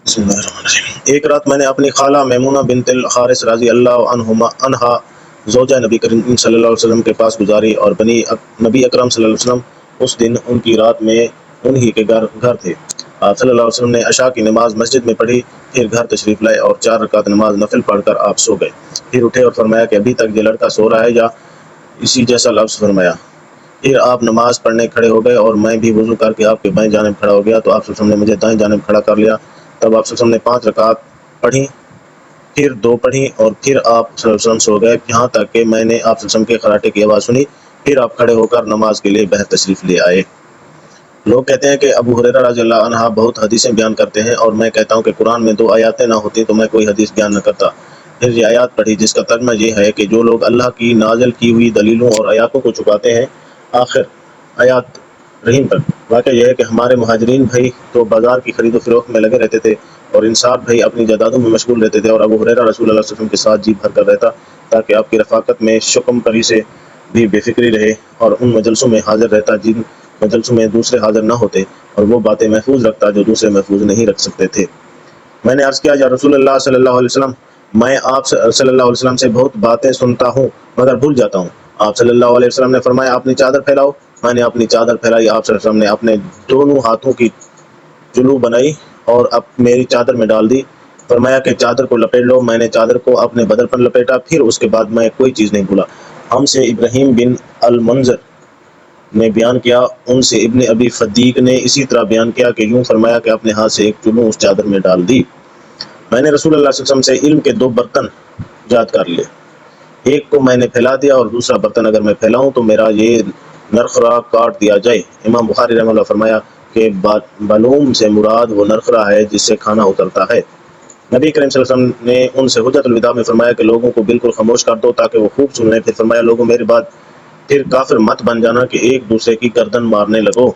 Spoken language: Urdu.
بسم اللہ الرحمن الرحیم۔ ایک رات میں نے اپنی خالہ میمونہ بنت الحارث رضی اللہ عنہا زوجہ نبی کریم صلی اللہ علیہ وسلم کے پاس گزاری، اور نبی اکرم صلی اللہ علیہ وسلم اس دن ان کی رات میں انہی کے گھر تھے۔ آپ صلی اللہ علیہ وسلم نے عشاء کی نماز مسجد میں پڑھی، پھر گھر تشریف لائے اور 4 رکعت نماز نفل پڑھ کر آپ سو گئے۔ پھر اٹھے اور فرمایا کہ ابھی تک یہ لڑکا سو رہا ہے، یا اسی جیسا لفظ فرمایا۔ پھر آپ نماز پڑھنے کھڑے ہو گئے اور میں بھی وضو کر کے آپ کے بائیں جانب کھڑا ہو گیا، تو آپ صلی اللہ علیہ وسلم نے مجھے دائیں جانب کھڑا کر لیا۔ تب آپ صلی اللہ علیہ وسلم نے 5 رکعت پڑھی، پھر 2 پڑھی، اور پھر آپ صلی اللہ علیہ وسلم سو گئے، یہاں تک کہ میں نے آپ صلی اللہ علیہ وسلم کے خراٹے کی آواز سنی۔ پھر آپ کھڑے ہو کر نماز کے لیے باہر تشریف لے آئے۔ لوگ کہتے ہیں کہ ابو ہریرہ رضی اللہ عنہ بہت حدیثیں بیان کرتے ہیں، اور میں کہتا ہوں کہ قرآن میں 2 آیاتیں نہ ہوتی تو میں کوئی حدیث بیان نہ کرتا۔ پھر یہ آیات پڑھی جس کا ترجمہ یہ ہے کہ جو لوگ اللہ کی نازل کی ہوئی دلیلوں اور آیاتوں کو چھپاتے ہیں، آخر آیات رحیم تک۔ واقعہ یہ ہے کہ ہمارے مہاجرین بھائی تو بازار کی خرید و فروخت میں لگے رہتے تھے، اور انصار بھائی اپنی جائیدادوں میں مشغول رہتے تھے، اور ابو ہریرہ رسول اللہ صلی اللہ علیہ وسلم کے ساتھ جی بھر کر رہتا، تاکہ آپ کی رفاقت میں شکم پری سے بھی بے فکری رہے، اور ان مجلسوں میں حاضر رہتا جن مجلسوں میں دوسرے حاضر نہ ہوتے، اور وہ باتیں محفوظ رکھتا جو دوسرے محفوظ نہیں رکھ سکتے تھے۔ میں نے عرض کیا، یا رسول اللہ صلی اللہ علیہ وسلم، میں آپ صلی اللہ علیہ وسلم سے بہت باتیں سنتا ہوں مگر بھول جاتا ہوں۔ آپ صلی اللہ علیہ وسلم نے فرمایا، اپنی چادر پھیلاؤ۔ میں نے اپنی چادر پھیلائی، آپ صلی اللہ علیہ وسلم نے اپنے دونوں ہاتھوں کی جلو بنائی اور اب میری چادر میں ڈال دی۔ فرمایا کہ چادر کو لپیٹ لو۔ میں نے چادر کو اپنے بدن پر لپیٹا، پھر اس کے بعد میں کوئی چیز نہیں بھولا۔ ہم سے ابراہیم بن المنذر نے بیان کیا، ان سے ابن ابی فدیق نے اسی طرح بیان کیا کہ یوں فرمایا کہ اپنے ہاتھ سے ایک چلو اس چادر میں ڈال دی۔ میں نے رسول اللہ صلی اللہ علیہ وسلم سے علم کے 2 برتن یاد کر لیے، ایک کو میں نے پھیلا دیا اور دوسرا برتن اگر میں پھیلاؤں تو میرا یہ نرخرا کاٹ دیا جائے۔ امام بخاری رحمہ اللہ فرمایا کہ بلوم سے مراد وہ نرخرا ہے جس سے کھانا اترتا ہے۔ نبی کریم صلی اللہ علیہ وسلم نے ان سے حجت الوداع میں فرمایا کہ لوگوں کو بالکل خاموش کر دو تاکہ وہ خوب سن لیں۔ پھر فرمایا، لوگوں میری بات پھر کافر مت بن جانا کہ ایک دوسرے کی گردن مارنے لگو۔